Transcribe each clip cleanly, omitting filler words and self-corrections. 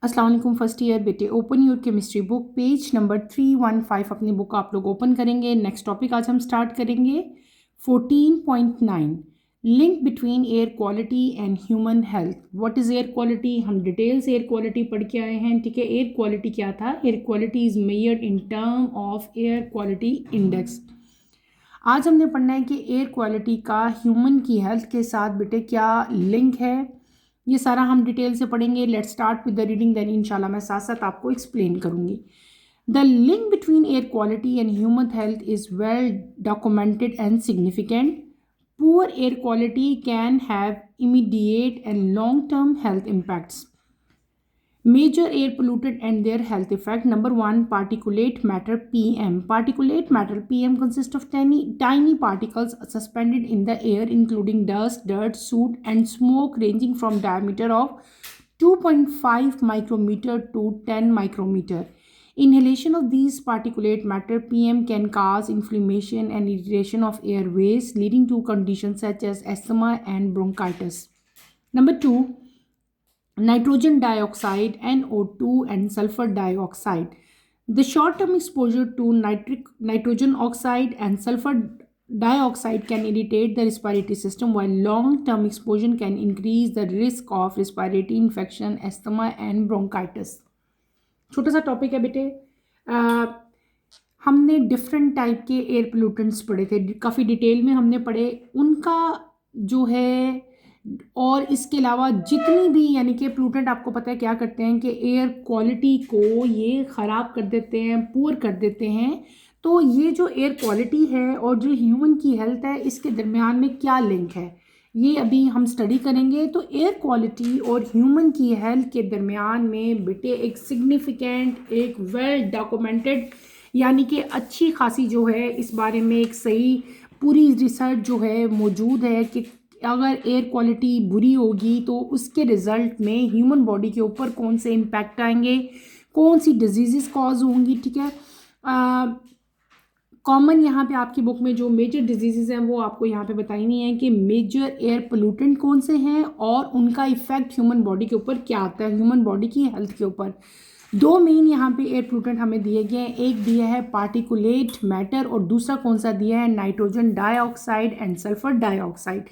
अस्सलाम वालेकुम first year बेटे। Open your chemistry book, page number 315। अपनी बुक आप लोग ओपन करेंगे। नेक्स्ट टॉपिक आज हम स्टार्ट करेंगे 14.9, link between air quality and human health. What is air quality? हम डिटेल्स एयर क्वालिटी पढ़ के आए हैं, ठीक है। एयर क्वालिटी क्या था? Air quality is measured in term of air quality index. आज हमने पढ़ना है कि एयर क्वालिटी का ह्यूमन की हेल्थ के साथ बेटे क्या लिंक है। ये सारा हम डिटेल से पढ़ेंगे। Let's start with the reading, then इंशाल्लाह मैं साथ साथ आपको एक्सप्लेन करूंगी। The link between air quality and human health is well documented and significant. Poor air quality can have immediate and long-term health impacts. Major air pollutant and their health effect. Number one, particulate matter PM. Particulate matter PM consists of tiny particles suspended in the air, including dust, dirt, soot, and smoke, ranging from diameter of 2.5 micrometer to 10 micrometer. Inhalation of these particulate matter PM can cause inflammation and irritation of airways, leading to conditions such as asthma and bronchitis. Number two, nitrogen dioxide NO2 and sulfur dioxide. The short-term exposure to nitrogen oxide and sulfur dioxide can irritate the respiratory system, while long-term exposure can increase the risk of respiratory infection, asthma and bronchitis. छोटा सा topic है बेटे। हमने different type के air pollutants पढ़े थे, काफ़ी detail में हमने पढ़े उनका जो है। और इसके अलावा जितनी भी यानी कि पोल्यूटेंट आपको पता है क्या करते हैं कि एयर क्वालिटी को ये ख़राब कर देते हैं, पुअर कर देते हैं। तो ये जो एयर क्वालिटी है और जो ह्यूमन की हेल्थ है, इसके दरमियान में क्या लिंक है, ये अभी हम स्टडी करेंगे। तो एयर क्वालिटी और ह्यूमन की हेल्थ के दरमियान में बेटे एक सिग्निफिकेंट, एक वेल डॉक्यूमेंटेड यानी कि अच्छी खासी जो है इस बारे में एक सही पूरी रिसर्च जो है मौजूद है कि अगर एयर क्वालिटी बुरी होगी तो उसके रिज़ल्ट में ह्यूमन बॉडी के ऊपर कौन से इम्पैक्ट आएंगे, कौन सी डिजीज़ कॉज होंगी, ठीक है। कॉमन यहाँ पे आपकी बुक में जो मेजर डिजीज़ हैं वो आपको यहाँ पे बताई हुई हैं कि मेजर एयर पोल्यूटेंट कौन से हैं और उनका इफ़ेक्ट ह्यूमन बॉडी के ऊपर क्या आता है, ह्यूमन बॉडी की हेल्थ के ऊपर। दो मेन यहाँ पे एयर पोल्यूटेंट हमें दिए गए हैं, एक दिया है पार्टिकुलेट मैटर और दूसरा कौन सा दिया है, nitrogen dioxide and sulphur dioxide.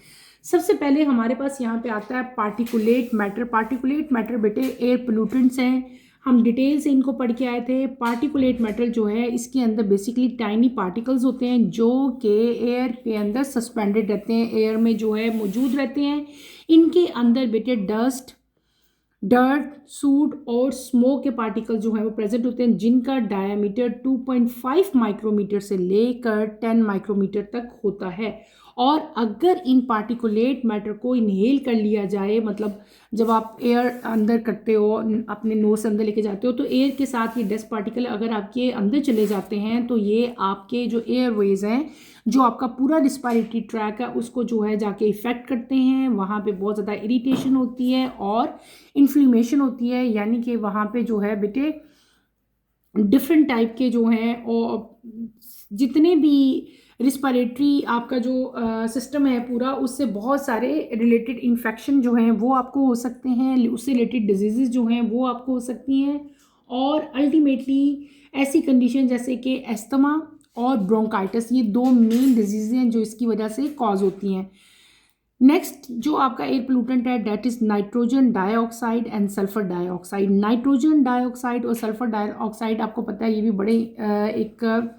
सबसे पहले हमारे पास यहाँ पे आता है पार्टिकुलेट मैटर। पार्टिकुलेट मैटर बेटे एयर पोल्यूटेंट्स हैं, हम डिटेल से इनको पढ़ के आए थे। पार्टिकुलेट मैटर जो है इसके अंदर बेसिकली टाइनी पार्टिकल्स होते हैं जो कि एयर के अंदर सस्पेंडेड रहते हैं, एयर में जो है मौजूद रहते हैं। इनके अंदर बेटे डस्ट, डर्ट, सूट और स्मोक के पार्टिकल जो हैं वो प्रेजेंट होते हैं, जिनका डायमीटर 2.5 माइक्रोमीटर से लेकर 10 माइक्रोमीटर तक होता है। और अगर इन पार्टिकुलेट मैटर को इनहेल कर लिया जाए, मतलब जब आप एयर अंदर करते हो, अपने नोज से अंदर लेके जाते हो, तो एयर के साथ ये डस्ट पार्टिकल अगर आपके अंदर चले जाते हैं तो ये आपके जो एयरवेज हैं, जो आपका पूरा रिस्पायरेटरी ट्रैक है, उसको जो है जाके इफ़ेक्ट करते हैं। वहाँ पे बहुत ज़्यादा इरिटेशन होती है और इन्फ्लेमेशन होती है, यानी कि वहाँ पे जो है बेटे डिफरेंट टाइप के जो हैं और जितने भी रिस्पायरेटरी आपका जो सिस्टम है पूरा, उससे बहुत सारे रिलेटेड इन्फेक्शन जो हैं वो आपको हो सकते हैं, उससे रिलेटेड डिजीज़ जो हैं वो आपको हो सकती हैं। और अल्टीमेटली ऐसी कंडीशन जैसे कि एस्थमा और ब्रोंकाइटिस, ये दो मेन डिजीज़ हैं जो इसकी वजह से कॉज होती हैं। नेक्स्ट जो आपका एयर पोल्यूटेंट है that is nitrogen dioxide and sulphur dioxide. Nitrogen dioxide और सल्फर डाइऑक्साइड आपको पता है ये भी बड़े एक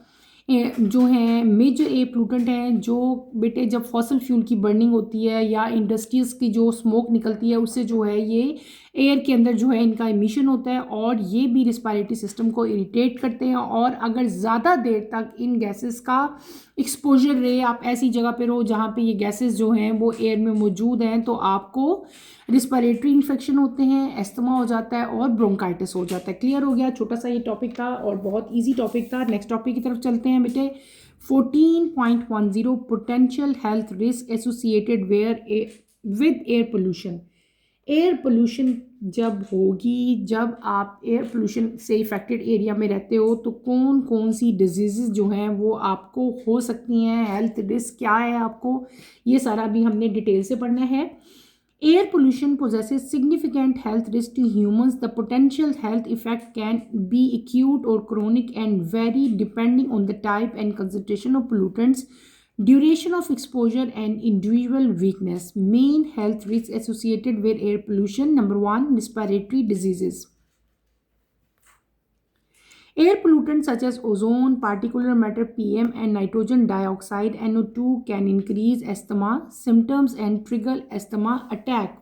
जो हैं मेजर एयर पोल्यूटेंट हैं, जो बेटे जब फॉसल फ्यूल की बर्निंग होती है या इंडस्ट्रीज़ की जो स्मोक निकलती है उससे जो है ये एयर के अंदर जो है इनका इमिशन होता है और ये भी रिस्पायरेटरी सिस्टम को इरिटेट करते हैं। और अगर ज़्यादा देर तक इन गैसेस का एक्सपोजर रहे, आप ऐसी जगह पे रहो जहाँ पे ये गैसेस जो हैं वो एयर में मौजूद हैं, तो आपको रिस्पायरेटरी इन्फेक्शन होते हैं, एस्थमा हो जाता है और ब्रोंकाइटिस हो जाता है। क्लियर हो गया? छोटा सा ये टॉपिक था और बहुत ईजी टॉपिक था। नेक्स्ट टॉपिक की तरफ चलते हैं बेटे। 14.10 potential health risk associated with air pollution. Air pollution जब होगी, जब आप एयर पोल्यूशन से इफ़ेक्टेड एरिया में रहते हो, तो कौन कौन सी डिजीज़ जो हैं वो आपको हो सकती हैं, हेल्थ रिस्क क्या है आपको, ये सारा भी हमने डिटेल से पढ़ना है। Air pollution possesses significant health risk to humans. The potential health effect can be acute or chronic and vary depending on the type and concentration of pollutants, duration of exposure, and individual weakness. Main health risks associated with air pollution: number one, respiratory diseases. Air pollutants such as ozone, particulate matter PM, and nitrogen dioxide NO2 can increase asthma symptoms and trigger asthma attack.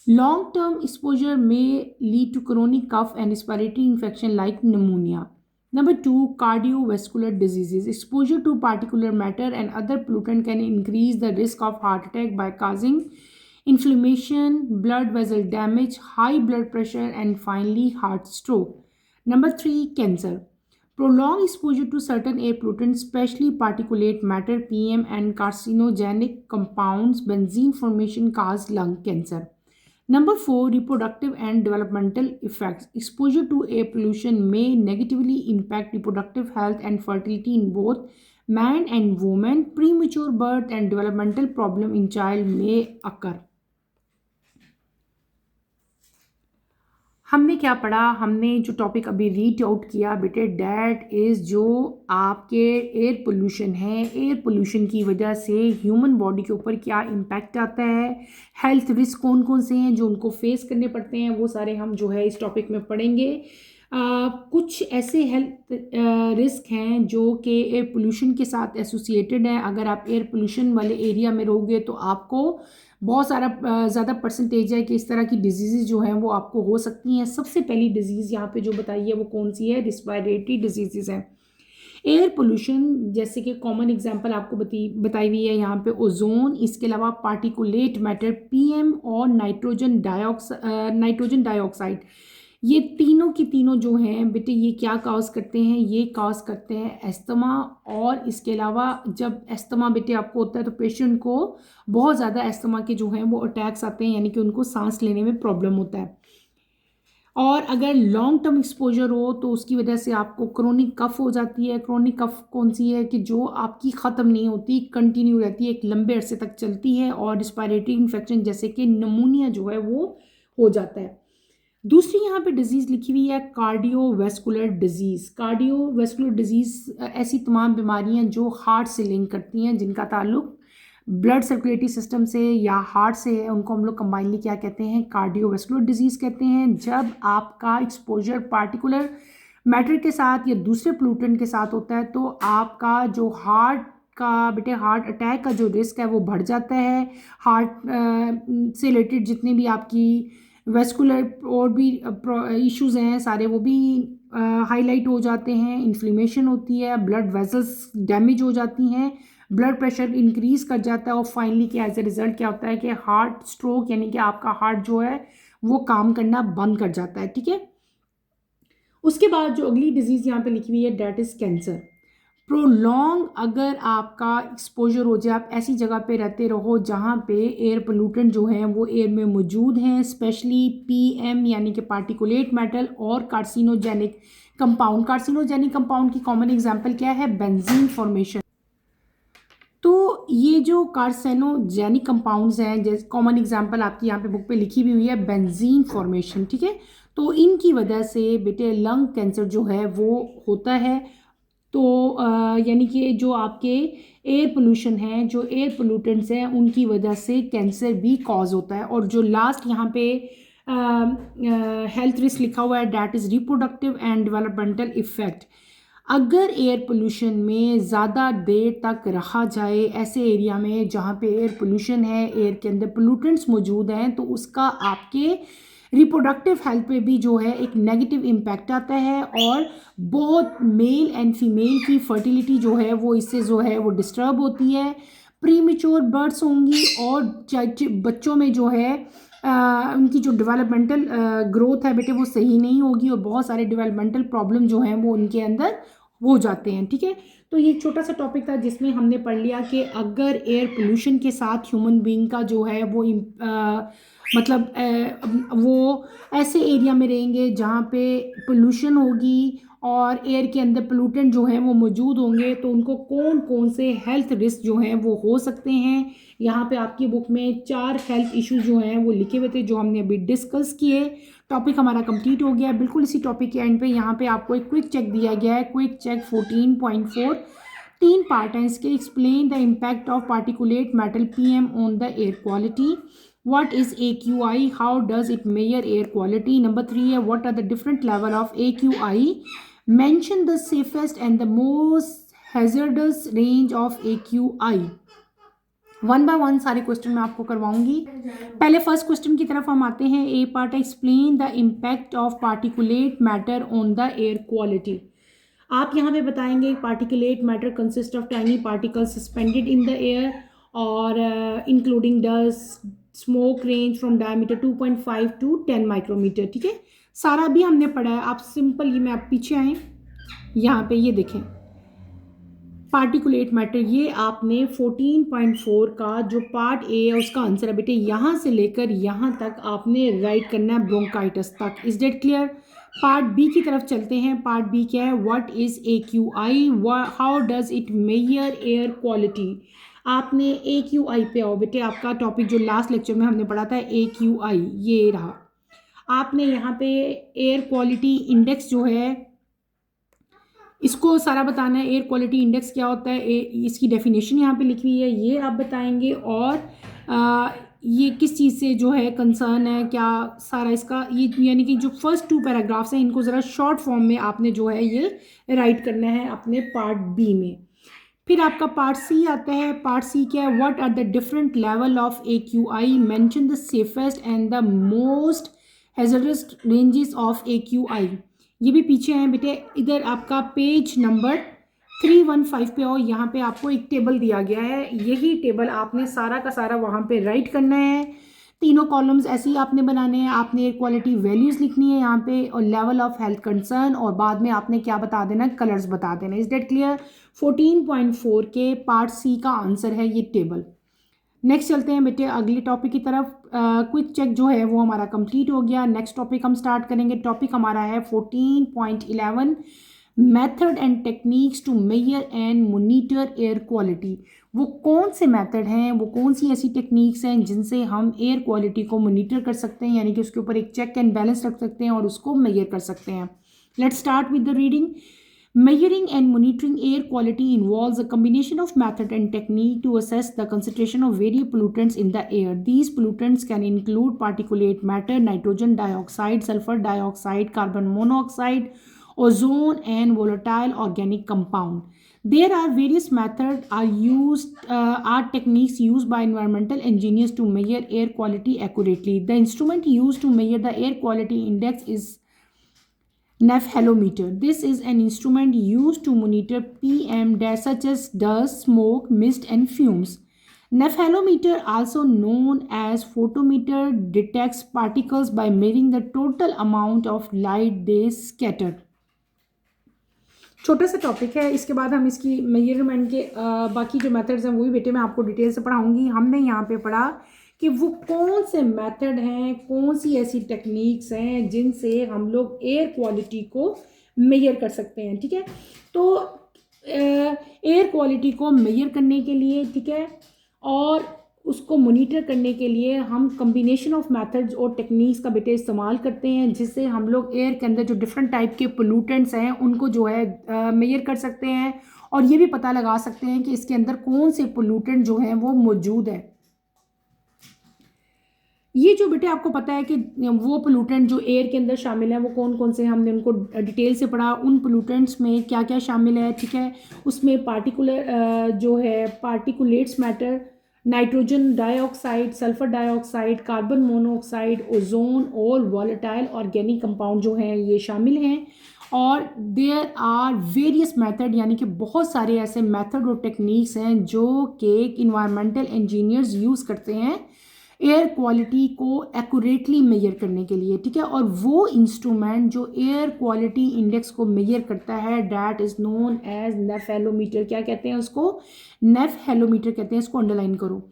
Long-term exposure may lead to chronic cough and respiratory infection like pneumonia. Number two, cardiovascular diseases. Exposure to particulate matter and other pollutant can increase the risk of heart attack by causing inflammation, blood vessel damage, high blood pressure, and finally heart stroke. Number three, cancer. Prolonged exposure to certain air pollutants, especially particulate matter, PM, and carcinogenic compounds, benzene formation cause lung cancer. Number four, reproductive and developmental effects. Exposure to air pollution may negatively impact reproductive health and fertility in both man and woman. Premature birth and developmental problem in child may occur. हमने क्या पढ़ा? हमने जो topic अभी read out किया बेटे, that is जो आपके एयर पोल्यूशन है, एयर पोल्यूशन की वजह से ह्यूमन बॉडी के ऊपर क्या इम्पैक्ट आता है, हेल्थ रिस्क कौन कौन से हैं जो उनको फेस करने पड़ते हैं, वो सारे हम जो है इस टॉपिक में पढ़ेंगे। कुछ ऐसे हेल्थ रिस्क हैं जो कि एयर पोल्यूशन के साथ एसोसिएटेड हैं। अगर आप एयर पोल्यूशन वाले एरिया में रहोगे तो आपको बहुत सारा ज़्यादा परसेंटेज है कि इस तरह की डिजीज़ जो हैं वो आपको हो सकती हैं। सबसे पहली डिजीज़ यहाँ पे जो बताई है वो कौन सी है? रिस्पायरेटरी डिजीज़ हैं। एयर पोल्यूशन जैसे कि कॉमन एग्जांपल आपको बताई हुई है यहाँ पे ओजोन, इसके अलावा पार्टिकुलेट मैटर पीएम और नाइट्रोजन डाइऑक्साइड, ये तीनों की तीनों जो हैं बेटे ये क्या कॉज करते हैं? ये कॉज करते हैं एस्थमा। और इसके अलावा जब एस्थमा बेटे आपको होता है तो पेशेंट को बहुत ज़्यादा एस्थमा के जो हैं वो अटैक्स आते हैं, यानी कि उनको सांस लेने में प्रॉब्लम होता है। और अगर लॉन्ग टर्म एक्सपोजर हो तो उसकी वजह से आपको क्रोनिक कफ हो जाती है। क्रोनिक कफ कौन सी है कि जो आपकी ख़त्म नहीं होती, कंटिन्यू रहती है, एक लंबे अरसे तक चलती है, और रिस्पायरेटरी इन्फेक्शन जैसे कि निमोनिया जो है वो हो जाता है। दूसरी यहाँ पे डिजीज़ लिखी हुई है कार्डियोवैस्कुलर डिजीज़। कार्डियोवैस्कुलर डिजीज़ ऐसी तमाम बीमारियाँ जो हार्ट से लिंक करती हैं, जिनका ताल्लुक ब्लड सर्कुलेटरी सिस्टम से या हार्ट से है, उनको हम लोग कंबाइनली क्या कहते हैं? कार्डियोवैस्कुलर डिजीज़ कहते हैं। जब आपका एक्सपोजर पार्टिकुलर मैटर के साथ या दूसरे पोल्यूटेंट के साथ होता है तो आपका जो हार्ट का बेटे हार्ट अटैक का जो रिस्क है वो बढ़ जाता है। हार्ट से रिलेटेड जितने भी आपकी वेस्कुलर और भी इश्यूज़ हैं सारे वो भी हाईलाइट हो जाते हैं। इन्फ्लेमेशन होती है, ब्लड वेसल्स डैमेज हो जाती हैं, ब्लड प्रेशर इंक्रीज़ कर जाता है, और फाइनली क्या एज ए रिज़ल्ट क्या होता है कि हार्ट स्ट्रोक, यानी कि आपका हार्ट जो है वो काम करना बंद कर जाता है। ठीक है, उसके बाद जो अगली डिजीज़ यहाँ पे लिखी हुई है डैट इज़ कैंसर। प्रोलॉन्ग अगर आपका एक्सपोजर हो जाए, आप ऐसी जगह पे रहते रहो जहाँ पे एयर पोल्यूटेंट जो हैं वो एयर में मौजूद हैं, स्पेशली पीएम यानी कि पार्टिकुलेट मैटर और कार्सिनोजेनिक कंपाउंड। कार्सिनोजेनिक कंपाउंड की कॉमन एग्जांपल क्या है? Benzene formation. तो ये जो कार्सिनोजेनिक कंपाउंड्स हैं, जैसे कॉमन एग्जांपल आपकी यहाँ पे बुक पे लिखी भी हुई है बेंजीन फॉर्मेशन। ठीक है, तो इनकी वजह से बेटे लंग कैंसर जो है वो होता है। तो यानी कि जो आपके एयर पोल्यूशन है, जो एयर पोल्यूटेंट्स हैं, उनकी वजह से कैंसर भी कॉज होता है। और जो लास्ट यहाँ पे हेल्थ रिस्क लिखा हुआ है that is reproductive and developmental effect. अगर एयर पोल्यूशन में ज़्यादा देर तक रहा जाए ऐसे एरिया में जहाँ पे एयर पोल्यूशन है, एयर के अंदर पोल्यूटेंट्स मौजूद हैं, तो उसका आपके रिप्रोडक्टिव हेल्थ पे भी जो है एक नेगेटिव इम्पैक्ट आता है, और बहुत मेल एंड फीमेल की फर्टिलिटी जो है वो इससे जो है वो डिस्टर्ब होती है। प्रीमेच्योर बर्थ्स होंगी, और बच्चों में जो है उनकी जो डेवलपमेंटल ग्रोथ है बेटे वो सही नहीं होगी, और बहुत सारे डेवलपमेंटल प्रॉब्लम जो हैं वो उनके अंदर हो जाते हैं। ठीक है, तो ये छोटा सा टॉपिक था जिसमें हमने पढ़ लिया कि अगर एयर पोल्यूशन के साथ ह्यूमन बीइंग का जो है वो मतलब वो ऐसे एरिया में रहेंगे जहाँ पे पोल्यूशन होगी और एयर के अंदर पोल्यूटेंट जो हैं वो मौजूद होंगे तो उनको कौन कौन से हेल्थ रिस्क जो हैं वो हो सकते हैं। यहाँ पे आपकी बुक में 4 हेल्थ इश्यूज जो हैं वो लिखे हुए थे जो हमने अभी डिस्कस किए। टॉपिक हमारा कंप्लीट हो गया। बिल्कुल इसी टॉपिक के एंड पे यहाँ पे आपको एक क्विक चेक दिया गया है। क्विक चेक 14.4 3 पार्ट हैं इसके। Explain the impact of particulate matter PM on the air quality. What is AQI? How does it measure air quality? Number 3 है what are the different level of AQI? Mention the safest and the most hazardous range of AQI. One by one सारे question मैं आपको करवाऊंगी। पहले first question की तरफ हम आते हैं। A part explain the impact of particulate matter on the air quality. आप यहाँ पे बताएंगे particulate matter consist of tiny particles suspended in the air और including dust smoke range from diameter 2.5 to 10 micrometer. ठीक है, सारा भी हमने पढ़ा है। आप सिंपल ये मैं आप पीछे आए, यहाँ पे ये देखें पार्टिकुलेट मैटर, ये आपने 14.4 का जो पार्ट ए है उसका आंसर है बेटे। यहाँ से लेकर यहाँ तक आपने राइट करना है ब्रोंकाइटिस तक। Is that clear? Part B की तरफ चलते हैं। पार्ट बी क्या है? What is AQI? How does it measure air quality? आपने AQI पे आओ बेटे। आपका टॉपिक जो लास्ट लेक्चर में हमने पढ़ा था AQI ये रहा। आपने यहाँ पे एयर क्वालिटी इंडेक्स जो है इसको सारा बताना है। एयर क्वालिटी इंडेक्स क्या होता है, इसकी डेफिनेशन यहाँ पे लिखी हुई है, ये आप बताएंगे। और ये किस चीज़ से जो है कंसर्न है, क्या सारा इसका ये यानी कि जो फर्स्ट 2 पैराग्राफ्स हैं इनको ज़रा शॉर्ट फॉर्म में आपने जो है ये राइट करना है अपने पार्ट बी में। फिर आपका पार्ट सी आता है। पार्ट सी क्या है? What are the different level of AQI? Mention the safest and the most hazardous ranges of AQI। ये भी पीछे हैं बेटे। इधर आपका पेज नंबर 315 पे और यहाँ पे आपको एक टेबल दिया गया है। यही टेबल आपने सारा का सारा वहाँ पे राइट करना है। तीनों कॉलम्स ऐसे ही आपने बनाने हैं। आपने एयर क्वालिटी वैल्यूज़ लिखनी है यहाँ पे और लेवल ऑफ हेल्थ कंसर्न, और बाद में आपने क्या बता देना, कलर्स बता देना। Is that clear? 14.4 के पार्ट सी का आंसर है ये टेबल। नेक्स्ट चलते हैं बेटे अगले टॉपिक की तरफ। क्विक चेक जो है वो हमारा कंप्लीट हो गया। नेक्स्ट टॉपिक हम स्टार्ट करेंगे। टॉपिक हमारा है 14.11 method and techniques to measure and monitor air quality. वो कौन से मेथड हैं, वो कौन सी ऐसी टेक्निक्स हैं जिनसे हम एयर क्वालिटी को मॉनिटर कर सकते हैं, यानी कि उसके ऊपर एक चेक एंड बैलेंस रख सकते हैं और उसको मेजर कर सकते हैं। Let's start with the reading. Measuring and monitoring air quality involves a combination of method and technique to assess the concentration of various pollutants in the air. These pollutants can include particulate matter, nitrogen dioxide, sulfur dioxide, carbon monoxide, ozone, and volatile organic compound. There are various methods are techniques used by environmental engineers to measure air quality accurately. The instrument used to measure the air quality index is Nephalometer. This is an instrument used to monitor PM such as dust, smoke, mist, and fumes. Nephalometer, also known as photometer, detects particles by measuring the total amount of light they scatter. छोटा सा topic है। इसके बाद हम इसकी measurement के बाकी जो मेथड्स हैं वो भी बेटे मैं आपको डिटेल से पढ़ाऊंगी। हमने यहाँ पे पढ़ा कि वो कौन से मेथड हैं, कौन सी ऐसी टेक्निक्स हैं जिनसे हम लोग एयर क्वालिटी को मेजर कर सकते हैं। ठीक है, तो एयर क्वालिटी को मेजर करने के लिए, ठीक है, और उसको मॉनिटर करने के लिए हम कम्बिनेशन ऑफ मेथड्स और टेक्निक्स का बेटे इस्तेमाल करते हैं, जिससे हम लोग एयर के अंदर जो डिफरेंट टाइप के पोल्यूटेंट्स हैं उनको जो है मेजर कर सकते हैं और ये भी पता लगा सकते हैं कि इसके अंदर कौन से पोल्यूटेंट जो हैं वो मौजूद है। ये जो बेटे आपको पता है कि वो पोल्यूटेंट जो एयर के अंदर शामिल हैं वो कौन कौन से, हमने उनको डिटेल से पढ़ा। उन पोल्यूटेंट्स में क्या क्या शामिल है, ठीक है, उसमें जो है particulates matter, nitrogen dioxide, sulphur dioxide, carbon monoxide, ozone और वॉलेटाइल ऑर्गेनिक कंपाउंड जो हैं ये शामिल हैं। और देयर आर वेरियस मेथड, यानी कि बहुत सारे ऐसे मेथड और टेक्निक्स हैं जो कि इन्वायरमेंटल इंजीनियर्स यूज़ करते हैं एयर क्वालिटी को एक्यूरेटली मेजर करने के लिए। ठीक है, और वो इंस्ट्रूमेंट जो एयर क्वालिटी इंडेक्स को मेजर करता है डैट इज़ नोन एज नेफेलोमीटर। क्या कहते हैं उसको? नेफेलोमीटर कहते हैं। इसको अंडरलाइन करो।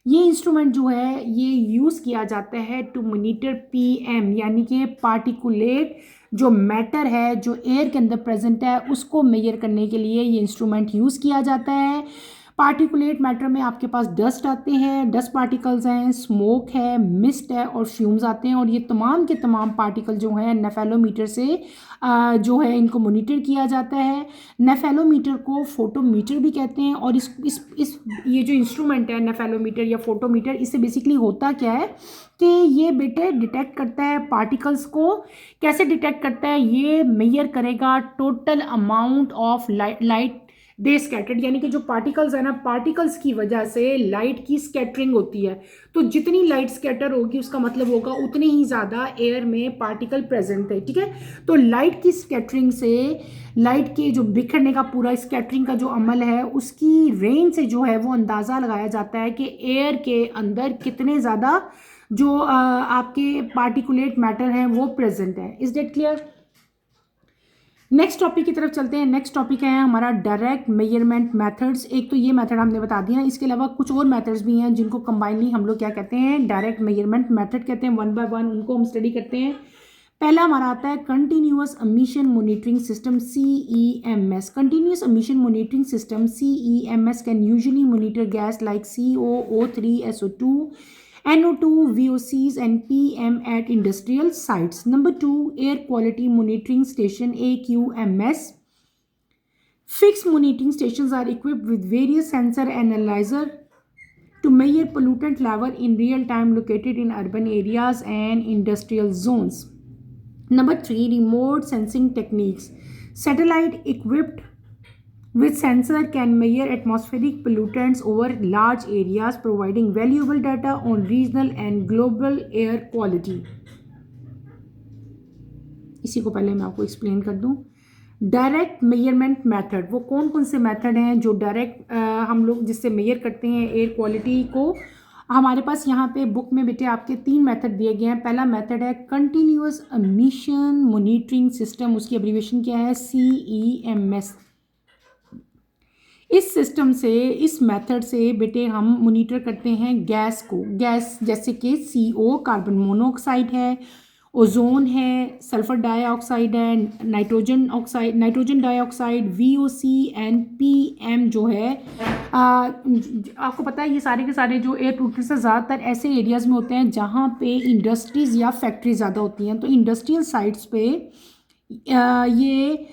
ये इंस्ट्रूमेंट जो है ये यूज़ किया जाता है टू मॉनिटर पीएम यानी कि पार्टिकुलेट जो मैटर है जो एयर के अंदर प्रेजेंट है उसको मेजर करने के लिए ये इंस्ट्रूमेंट यूज़ किया जाता है। पार्टिकुलेट मैटर में आपके पास डस्ट आते हैं, डस्ट पार्टिकल्स हैं, स्मोक है, मिस्ट है और फ्यूम्स आते हैं और ये तमाम के तमाम पार्टिकल जो हैं नेफेलोमीटर से जो है इनको मॉनिटर किया जाता है। नेफेलोमीटर को फोटोमीटर भी कहते हैं और इस ये जो इंस्ट्रूमेंट है नेफेलोमीटर या फोटोमीटर, इससे बेसिकली होता क्या है कि ये बेटे डिटेक्ट करता है पार्टिकल्स को। कैसे डिटेक्ट करता है? ये मेजर करेगा total amount of light they scattered, यानी कि जो पार्टिकल्स है ना, पार्टिकल्स की वजह से लाइट की स्कैटरिंग होती है। तो जितनी लाइट स्कैटर होगी उसका मतलब होगा उतने ही ज़्यादा एयर में पार्टिकल प्रेजेंट है, ठीक है। तो लाइट की स्कैटरिंग से, लाइट के जो बिखरने का पूरा स्कैटरिंग का जो अमल है उसकी रेंज से जो है वो अंदाज़ा लगाया जाता है कि एयर के अंदर कितने ज़्यादा जो आपके पार्टिकुलेट मैटर हैं वो प्रेजेंट है। Is that clear? Next topic की तरफ चलते हैं। नेक्स्ट टॉपिक है हमारा डायरेक्ट मेजरमेंट मेथड्स। एक तो ये मेथड हमने बता दिया, इसके अलावा कुछ और मेथड्स भी हैं जिनको कंबाइनली हम लोग क्या कहते हैं, डायरेक्ट मेजरमेंट मेथड कहते हैं। वन बाय वन उनको हम स्टडी करते हैं। पहला हमारा आता है continuous emission monitoring system, CEMS। Continuous emission monitoring system CEMS can usually monitor gas like CO, O3, SO2, NO2, VOCs and PM at industrial sites. Number 2, Air Quality Monitoring Station, AQMS. Fixed monitoring stations are equipped with various sensor analyzer to measure pollutant level in real time, located in urban areas and industrial zones. Number 3, Remote Sensing Techniques. Satellite equipped with sensor can measure atmospheric pollutants over large areas, providing valuable data on regional and global air quality. इसी को पहले मैं आपको explain कर दूं। Direct measurement method, वो कौन कौन से मेथड हैं जो डायरेक्ट हम लोग जिससे मेजर करते हैं एयर क्वालिटी को। हमारे पास यहाँ पे बुक में बेटे आपके 3 मेथड दिए गए हैं। पहला मेथड है कंटिन्यूअस एमिशन मॉनिटरिंग सिस्टम, उसकी एब्रीविएशन क्या है, CEMS। इस सिस्टम से, इस मेथड से बेटे हम मॉनिटर करते हैं गैस को। गैस जैसे कि CO कार्बन मोनोऑक्साइड है, ओजोन है, सल्फर डाइऑक्साइड है, nitrogen dioxide, VOC and PM जो है आपको पता है ये सारे के सारे जो एयर पोल्यूशन से ज़्यादातर ऐसे एरियाज़ में होते हैं जहाँ पे इंडस्ट्रीज़ या फैक्ट्रीज ज़्यादा होती हैं। तो इंडस्ट्रियल साइट्स पे ये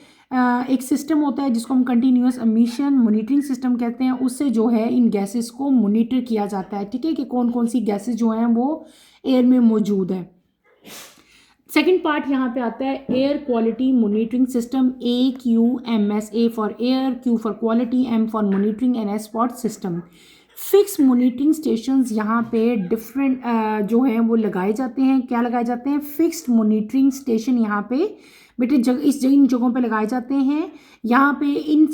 एक सिस्टम होता है जिसको हम कंटिन्यूअस एमिशन मॉनिटरिंग सिस्टम कहते हैं। उससे जो है इन गैसेस को मॉनिटर किया जाता है, ठीक है, कि कौन कौन सी गैसेस जो हैं वो एयर में मौजूद है। सेकेंड पार्ट यहाँ पे आता है air quality monitoring system, AQMS। A for air, Q for quality, M for monitoring and S for system. Fix monitoring stations यहाँ पे डिफरेंट जो हैं वो लगाए जाते हैं। क्या लगाए जाते हैं? फिक्स्ड मॉनिटरिंग स्टेशन यहाँ पे बेटे इन जगहों पे लगाए जाते हैं। यहाँ पे इन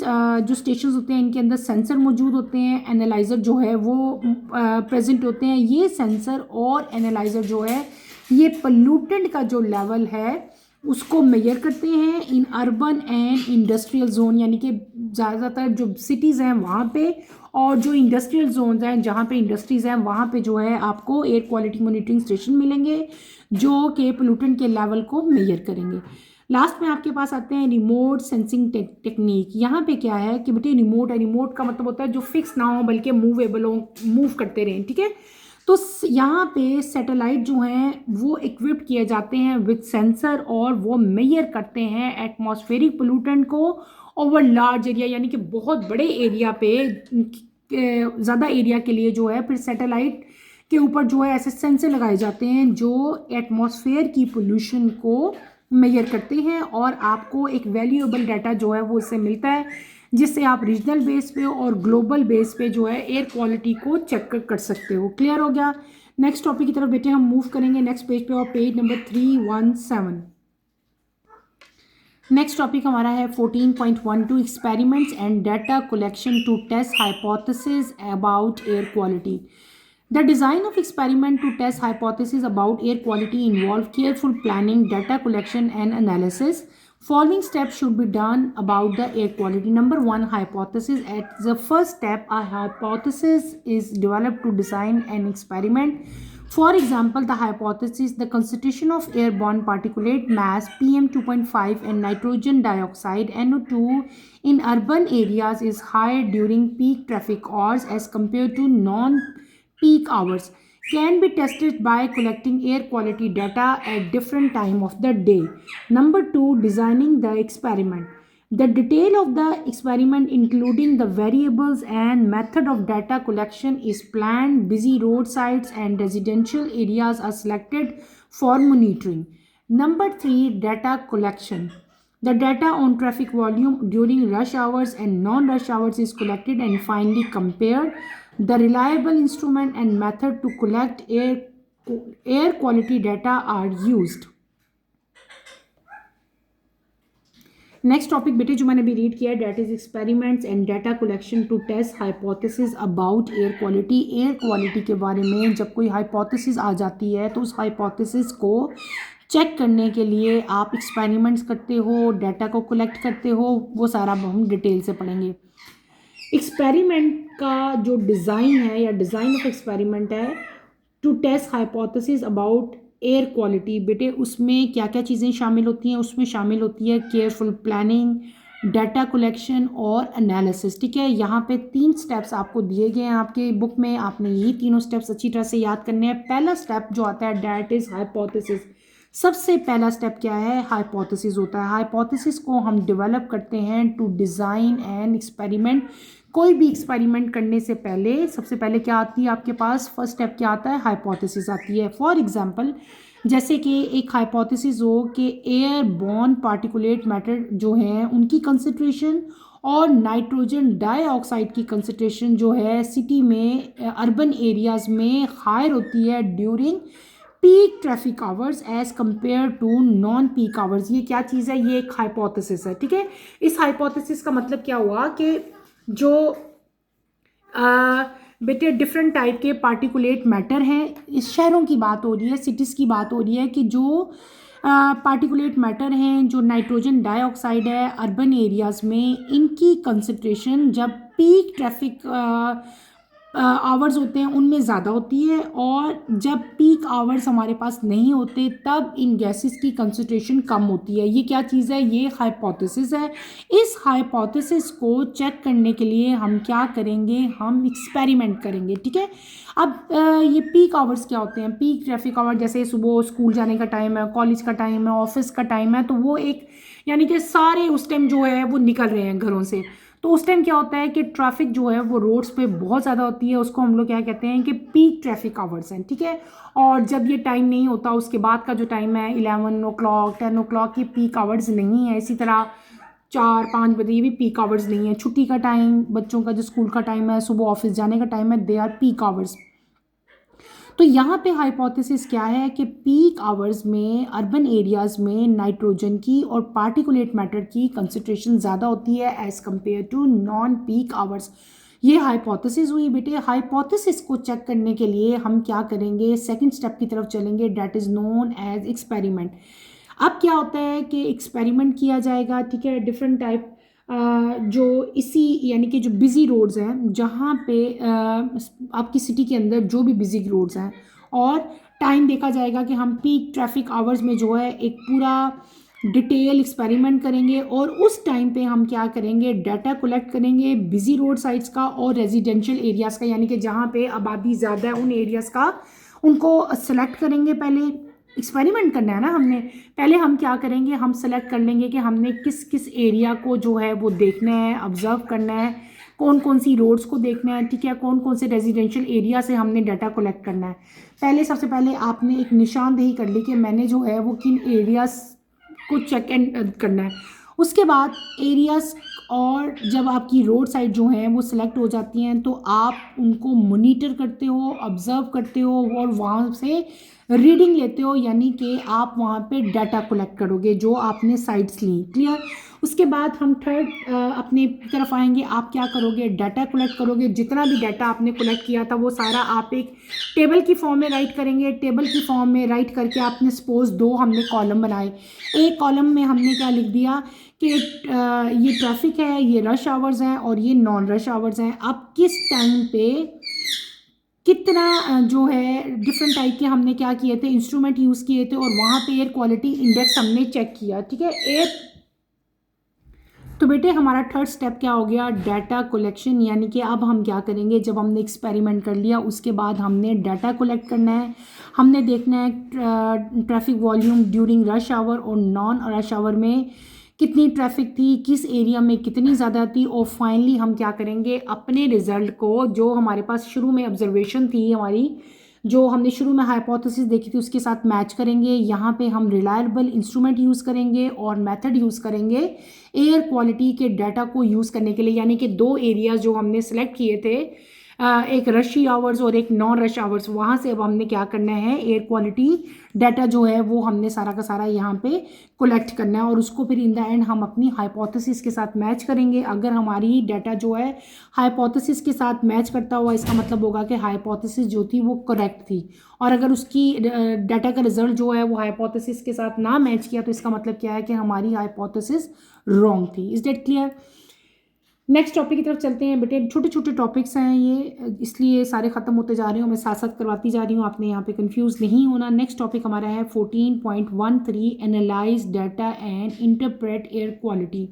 जो स्टेशंस होते हैं इनके अंदर सेंसर मौजूद होते हैं, एनालाइज़र जो है वो प्रेजेंट होते हैं। ये सेंसर और एनालाइज़र जो है ये पोल्यूटेंट का जो लेवल है उसको मेजर करते हैं in urban and industrial zone, यानी कि ज़्यादातर जो सिटीज़ हैं वहाँ पे और जो इंडस्ट्रियल जोन्स हैं जहाँ पे इंडस्ट्रीज़ हैं वहाँ पे जो है आपको एयर क्वालिटी मॉनिटरिंग स्टेशन मिलेंगे जो कि पोल्यूटेंट के लेवल को मेजर करेंगे। लास्ट में आपके पास आते हैं रिमोट सेंसिंग टेक्निक। यहाँ पे क्या है कि बेटे रिमोट है, रिमोट का मतलब होता है जो फिक्स ना हो बल्कि मूवेबल हो, मूव करते रहें, ठीक है। तो यहाँ पे सैटेलाइट जो हैं वो इक्विप्ड किए जाते हैं विद सेंसर और वो मेजर करते हैं एटमॉस्फेरिक पोल्यूटेंट को ओवर लार्ज एरिया, यानी कि बहुत बड़े एरिया पे, ज़्यादा एरिया के लिए जो है फिर सैटेलाइट के ऊपर जो है ऐसे सेंसर लगाए जाते हैं जो एटमॉस्फेयर की पोल्यूशन को मेजर करते हैं और आपको एक वैल्यूएबल डाटा जो है वो इससे मिलता है जिससे आप रीजनल बेस पे और ग्लोबल बेस पे जो है एयर क्वालिटी को चेक कर सकते हो। क्लियर हो गया? नेक्स्ट टॉपिक की तरफ बेटे हम मूव करेंगे नेक्स्ट पेज पे और पेज नंबर 317। नेक्स्ट टॉपिक हमारा है 14.12 experiments and data collection to test hypothesis about air quality. The design of experiment to test hypotheses about air quality involve careful planning, data collection and analysis. Following steps should be done about the air quality. Number one, hypothesis. At the first step, a hypothesis is developed to design an experiment. For example, the hypothesis: the concentration of airborne particulate mass PM 2.5 and nitrogen dioxide NO2 in urban areas is higher during peak traffic hours as compared to non-peak hours, can be tested by collecting air quality data at different time of the day. Number 2, designing the experiment. The detail of the experiment, including the variables and method of data collection, is planned. Busy roadsides and residential areas are selected for monitoring. Number 3, data collection. The data on traffic volume during rush hours and non-rush hours is collected and finally compared. The reliable instrument and method to collect air quality data are used. Next topic बेटे जो मैंने अभी read किया है, that is experiments and data collection to test hypothesis about air quality. Air quality के बारे में जब कोई हाइपोथेसिस आ जाती है तो उस हाइपोथेसिस को चेक करने के लिए आप एक्सपेरिमेंट्स करते हो, डाटा को कलेक्ट करते हो, वो सारा हम डिटेल से पढ़ेंगे. एक्सपेरिमेंट का जो डिज़ाइन है या डिज़ाइन ऑफ एक्सपेरिमेंट है to test hypothesis about air quality. बेटे उसमें क्या क्या चीज़ें शामिल होती हैं? उसमें शामिल होती है केयरफुल प्लानिंग, डाटा कलेक्शन और एनालिसिस. ठीक है, यहाँ पे 3 स्टेप्स आपको दिए गए हैं आपके बुक में. आपने यही तीनों स्टेप्स अच्छी तरह से याद करने हैं. पहला स्टेप जो आता है दैट इज़ हाइपोथेसिस. सबसे पहला स्टेप क्या है? हाइपोथेसिस होता है. हाइपोथेसिस को हम डेवलप करते हैं टू डिज़ाइन एन एक्सपेरिमेंट. कोई भी एक्सपेरिमेंट करने से पहले सबसे पहले क्या आती है आपके पास? फर्स्ट स्टेप क्या आता है? हाइपोथेसिस आती है. फॉर एग्जांपल, जैसे कि एक हाइपोथेसिस हो कि एयर बॉर्न पार्टिकुलेट मैटर जो हैं उनकी कंसंट्रेशन और नाइट्रोजन डाइऑक्साइड की कंसंट्रेशन जो है सिटी में अर्बन एरियाज़ में हायर होती है during peak traffic hours as compare to non peak hours. ये क्या चीज़ है? ये एक हाइपोथेसिस है. ठीक है, इस हाइपोथेसिस का मतलब क्या हुआ कि जो बेटे डिफरेंट टाइप के पार्टिकुलेट मैटर हैं, इस शहरों की बात हो रही है, सिटीज़ की बात हो रही है कि जो पार्टिकुलेट मैटर हैं, जो नाइट्रोजन डाइऑक्साइड है अर्बन एरियाज़ में, इनकी कंसंट्रेशन जब पीक ट्रैफिक आवर्स होते हैं उनमें ज़्यादा होती है और जब पीक आवर्स हमारे पास नहीं होते तब इन गैसेस की कंसंट्रेशन कम होती है. ये क्या चीज़ है? ये हाइपोथेसिस है. इस हाइपोथेसिस को चेक करने के लिए हम क्या करेंगे? हम एक्सपेरिमेंट करेंगे. ठीक है, अब ये पीक आवर्स क्या होते हैं? पीक ट्रैफिक आवर जैसे सुबह स्कूल जाने का टाइम है, कॉलेज का टाइम है, ऑफिस का टाइम है, तो वो एक यानी कि सारे उस टाइम जो है वो निकल रहे हैं घरों से. तो उस टाइम क्या होता है कि ट्रैफिक जो है वो रोड्स पे बहुत ज़्यादा होती है. उसको हम लोग क्या कहते हैं कि पीक ट्रैफिक आवर्स हैं. ठीक है, और जब ये टाइम नहीं होता उसके बाद का जो टाइम है 11 o'clock 10 o'clock ये पीक आवर्स नहीं है. इसी तरह 4-5 बजे ये भी पीक आवर्स नहीं है. छुट्टी का टाइम, बच्चों का जो स्कूल का टाइम है, सुबह ऑफिस जाने का टाइम है, दे आर पीक आवर्स. तो यहाँ पे हाइपोथेसिस क्या है कि पीक आवर्स में अर्बन एरियाज़ में नाइट्रोजन की और पार्टिकुलेट मैटर की कंसंट्रेशन ज़्यादा होती है as compare to non peak hours. ये हाइपोथेसिस हुई बेटे. हाइपोथेसिस को चेक करने के लिए हम क्या करेंगे? सेकंड स्टेप की तरफ चलेंगे, that is known as experiment. अब क्या होता है कि एक्सपेरिमेंट किया जाएगा. ठीक है, डिफरेंट टाइप जो इसी यानी कि जो बिज़ी रोड्स हैं जहाँ पे आपकी सिटी के अंदर जो भी बिज़ी रोड्स हैं और टाइम देखा जाएगा कि हम पीक ट्रैफिक आवर्स में जो है एक पूरा डिटेल एक्सपेरिमेंट करेंगे और उस टाइम पे हम क्या करेंगे? डाटा कलेक्ट करेंगे बिज़ी रोड साइड्स का और रेजिडेंशियल एरियाज़ का, यानी कि जहाँ पे आबादी ज़्यादा है उन एरियाज़ का, उनको सेलेक्ट करेंगे. पहले एक्सपेरिमेंट करना है ना हमने, पहले हम क्या करेंगे? हम सेलेक्ट कर लेंगे कि हमने किस किस एरिया को जो है वो देखना है, ऑब्जर्व करना है, कौन कौन सी रोड्स को देखना है. ठीक है, कौन कौन से रेजिडेंशियल एरिया से हमने डाटा कलेक्ट करना है. पहले सबसे पहले आपने एक निशानदेही कर ली कि मैंने जो है वो किन एरियाज़ को चेक एंड करना है. उसके बाद एरियाज़ और जब आपकी रोड साइड जो हैं वो सिलेक्ट हो जाती हैं तो आप उनको मोनीटर करते हो, ऑब्ज़र्व करते हो और वहाँ से रीडिंग लेते हो, यानी कि आप वहाँ पे डाटा कलेक्ट करोगे जो आपने साइट्स ली। क्लियर। उसके बाद हम थर्ड अपनी तरफ आएंगे। आप क्या करोगे, डाटा कलेक्ट करोगे। जितना भी डाटा आपने कलेक्ट किया था वो सारा आप एक टेबल की फॉर्म में राइट करेंगे। टेबल की फॉर्म में राइट करके आपने सपोज 2 हमने कॉलम बनाए। एक कॉलम में हमने क्या लिख दिया कि ये ट्रैफिक है, ये रश आवर्स हैं और ये नॉन रश आवर्स हैं। अब किस टाइम पे कितना जो है डिफरेंट टाइप के हमने क्या किए थे, इंस्ट्रूमेंट यूज़ किए थे, और वहाँ पे एयर क्वालिटी इंडेक्स हमने चेक किया। ठीक है। एयर तो बेटे हमारा थर्ड स्टेप क्या हो गया, डाटा कलेक्शन। यानी कि अब हम क्या करेंगे, जब हमने एक्सपेरिमेंट कर लिया उसके बाद हमने डाटा कलेक्ट करना है। हमने देखना है traffic volume during rush hour और नॉन रश आवर में कितनी ट्रैफिक थी, किस एरिया में कितनी ज़्यादा थी। और फाइनली हम क्या करेंगे, अपने रिजल्ट को जो हमारे पास शुरू में ऑब्जर्वेशन थी हमारी, जो हमने शुरू में हाइपोथेसिस देखी थी, उसके साथ मैच करेंगे। यहाँ पे हम रिलायबल इंस्ट्रूमेंट यूज़ करेंगे और मेथड यूज़ करेंगे एयर क्वालिटी के डाटा को यूज़ करने के लिए। यानी कि 2 एरियाज जो हमने सेलेक्ट किए थे, एक रशी आवर्स और एक नॉन रश आवर्स, वहाँ से अब हमने क्या करना है, एयर क्वालिटी डाटा जो है वो हमने सारा का सारा यहाँ पे कलेक्ट करना है और उसको फिर इन द एंड हम अपनी हाइपोथेसिस के साथ मैच करेंगे। अगर हमारी डाटा जो है हाइपोथेसिस के साथ मैच करता हुआ, इसका मतलब होगा कि हाइपोथेसिस जो थी वो करेक्ट थी। और अगर उसकी डाटा का रिजल्ट जो है वो हाइपोथेसिस के साथ ना मैच किया तो इसका मतलब क्या है कि हमारी हाइपोथेसिस रॉन्ग थी। Is that clear. Next topic की तरफ चलते हैं बेटे। छोटे छोटे टॉपिक्स हैं ये, इसलिए सारे ख़त्म होते जा रहे हूँ, मैं साथ साथ करवाती जा रही हूँ, आपने यहाँ पे कंफ्यूज नहीं होना। नेक्स्ट टॉपिक हमारा है 14.13 analyse data and interpret air quality.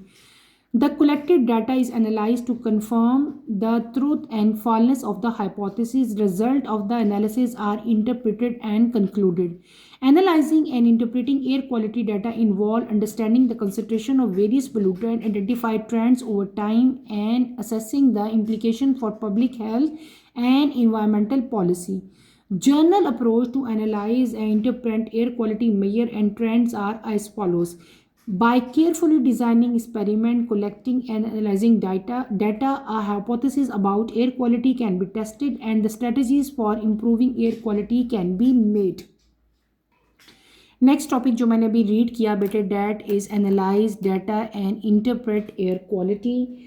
The collected data is analyzed to confirm the truth and falseness of the hypothesis. Result of the analysis are interpreted and concluded. Analyzing and interpreting air quality data involve understanding the concentration of various pollutants, identify trends over time, and assessing the implication for public health and environmental policy. Journal approach to analyze and interpret air quality measure and trends are as follows. By carefully designing experiment, collecting and analyzing data, a hypothesis about air quality can be tested and the strategies for improving air quality can be made. Next topic जो मैंने अभी read किया बेटे, that is analyse data and interpret air quality.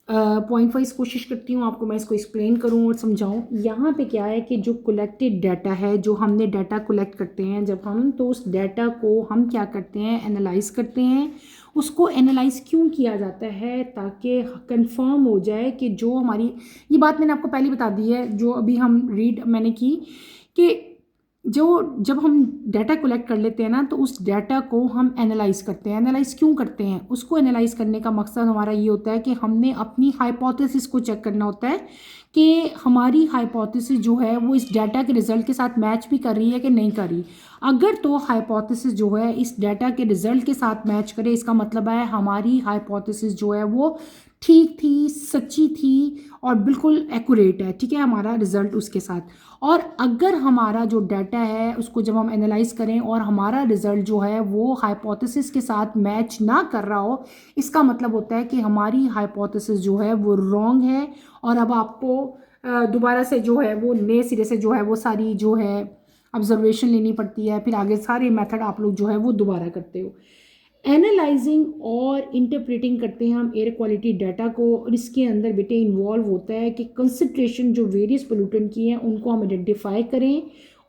Point wise कोशिश करती हूँ आपको मैं इसको एक्सप्लेन करूँ और समझाऊँ। यहाँ पे क्या है कि जो कलेक्टेड डाटा है, जो हमने डाटा कलेक्ट करते हैं जब हम, तो उस डाटा को हम क्या करते हैं, एनालाइज करते हैं। उसको एनालाइज क्यों किया जाता है, ताकि कंफर्म हो जाए कि जो हमारी, ये बात मैंने आपको पहले बता दी है जो अभी हम रीड मैंने की, कि जब हम डाटा कलेक्ट कर लेते हैं ना, तो उस डाटा को हम एनालाइज करते हैं। एनालाइज क्यों करते हैं, उसको एनालाइज करने का मकसद हमारा ये होता है कि हमने अपनी हाइपोथेसिस को चेक करना होता है कि हमारी हाइपोथेसिस जो है वो इस डाटा के रिजल्ट के साथ मैच भी कर रही है कि नहीं कर रही। अगर तो हाइपोथेसिस जो है इस डाटा के रिजल्ट के साथ मैच करे, इसका मतलब है हमारी हाइपोथेसिस जो है वो ठीक थी, सच्ची थी और बिल्कुल एक्यूरेट है। ठीक है, हमारा रिजल्ट उसके साथ। और अगर हमारा जो डाटा है उसको जब हम एनालाइज करें और हमारा रिजल्ट जो है वो हाइपोथेसिस के साथ मैच ना कर रहा हो, इसका मतलब होता है कि हमारी हाइपोथेसिस जो है वो रॉन्ग है। और अब आपको दोबारा से जो है वो नए सिरे से जो है वो सारी जो है ऑब्जर्वेशन लेनी पड़ती है, फिर आगे सारे मेथड आप लोग जो है वो दोबारा करते हो। एनालाइजिंग और इंटरप्रेटिंग करते हैं हम एयर क्वालिटी डाटा को, और इसके अंदर बेटे इन्वॉल्व होता है कि कंसंट्रेशन जो वेरियस पोल्यूटेंट की हैं उनको हम आइडेंटिफाई करें,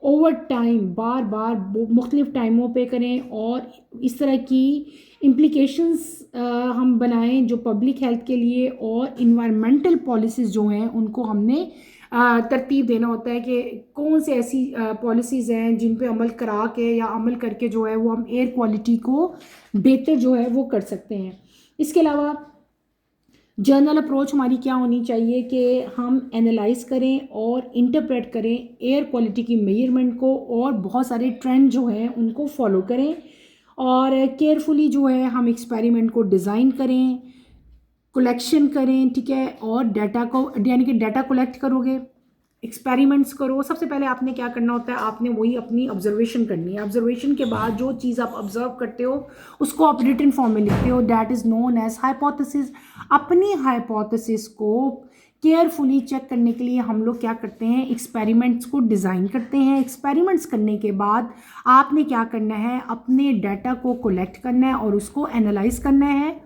ओवर टाइम बार बार मुख्तलिफ टाइमों पे करें, और इस तरह की इम्प्लिकेशंस हम बनाएं जो पब्लिक हेल्थ के लिए और इन्वायरमेंटल पॉलिसीज़ जो हैं उनको हमने तरतीब देना होता है कि कौन से ऐसी पॉलिसीज़ हैं जिन पे अमल करा के या अमल करके जो है वो हम एयर क्वालिटी को बेहतर जो है वो कर सकते हैं। इसके अलावा जर्नल अप्रोच हमारी क्या होनी चाहिए कि हम एनालाइज करें और इंटरप्रेट करें एयर क्वालिटी की मेजरमेंट को, और बहुत सारे ट्रेंड जो हैं उनको फॉलो करें, और केयरफुली जो है हम एक्सपेरिमेंट को डिज़ाइन करें, कलेक्शन करें। ठीक है, और डाटा को, यानी कि डाटा कलेक्ट करोगे, एक्सपेरिमेंट्स करो। सबसे पहले आपने क्या करना होता है, आपने वही अपनी ऑब्जर्वेशन करनी है। ऑब्जर्वेशन के बाद जो चीज़ आप ऑब्जर्व करते हो उसको आप रिटन फॉर्म में लिखते हो, that is known as hypothesis. अपनी हाइपोथेसिस को केयरफुली चेक करने के लिए हम लोग क्या करते हैं, एक्सपेरिमेंट्स को डिज़ाइन करते हैं। एक्सपेरिमेंट्स करने के बाद आपने क्या करना है, अपने डाटा को कलेक्ट करना है और उसको एनालाइज करना है।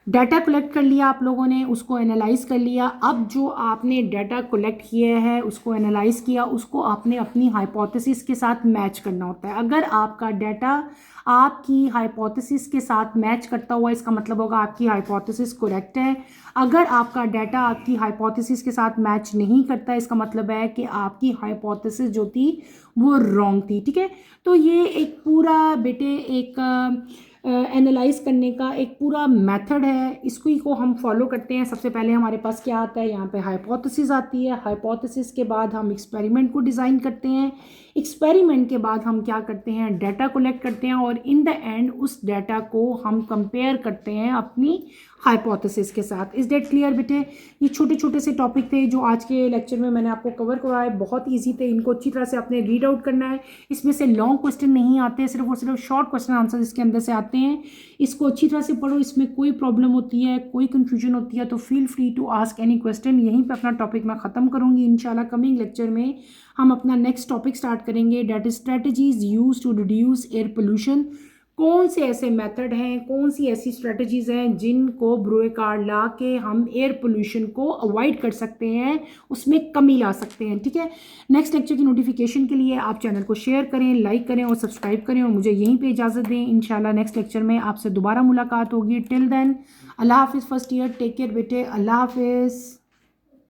डाटा कलेक्ट कर लिया आप लोगों ने, उसको एनालाइज कर लिया। अब जो आपने डाटा कलेक्ट किया है, उसको एनालाइज किया, उसको आपने अपनी हाइपोथेसिस के साथ मैच करना होता है। अगर आपका डाटा आपकी हाइपोथेसिस के साथ मैच करता हुआ, इसका मतलब होगा आपकी हाइपोथेसिस करेक्ट है। अगर आपका डाटा आपकी हाइपोथेसिस के साथ मैच नहीं करता, इसका मतलब है कि आपकी हाइपोथेसिस जो थी वो रॉन्ग थी। ठीक है, तो ये एक पूरा बेटे एक एनालाइज करने का एक पूरा मेथड है, इसको को हम फॉलो करते हैं। सबसे पहले हमारे पास क्या आता है, यहाँ पे हाइपोथेसिस आती है। हाइपोथेसिस के बाद हम एक्सपेरिमेंट को डिज़ाइन करते हैं। एक्सपेरिमेंट के बाद हम क्या करते हैं, डाटा कलेक्ट करते हैं और इन द एंड उस डाटा को हम कंपेयर करते हैं अपनी हाइपोथेसिस के साथ। इज दैट क्लियर बेटे? ये छोटे छोटे से टॉपिक थे जो आज के लेक्चर में मैंने आपको कवर करवाए, बहुत ईजी थे। इनको अच्छी तरह से आपने रीड आउट करना है। इसमें से लॉन्ग क्वेश्चन नहीं आते, सिर्फ और सिर्फ शॉर्ट क्वेश्चन आंसर इसके अंदर से आते हैं। इसको अच्छी तरह से पढ़ो। इसमें कोई प्रॉब्लम होती है, कोई कन्फ्यूजन होती है तो feel free to ask any question. यहीं पर अपना टॉपिक मैं ख़त्म करूँगी। इंशाल्लाह कमिंग लेक्चर में हम अपना नेक्स्ट टॉपिक स्टार्ट करेंगे, that is strategies use to reduce air pollution. कौन से ऐसे मेथड हैं, कौन सी ऐसी स्ट्रेटजीज हैं जिनको ब्रोए कार्ड ला के हम एयर पोल्यूशन को अवॉइड कर सकते हैं, उसमें कमी ला सकते हैं। ठीक है, नेक्स्ट लेक्चर की नोटिफिकेशन के लिए आप चैनल को शेयर करें, लाइक करें और सब्सक्राइब करें और मुझे यहीं पे इजाज़त दें। इंशाल्लाह नेक्स्ट लेक्चर में आपसे दोबारा मुलाकात होगी। टिल देन अल्लाह हाफिज़। फर्स्ट ईयर टेक केयर बेटे, अल्लाह हाफिज़।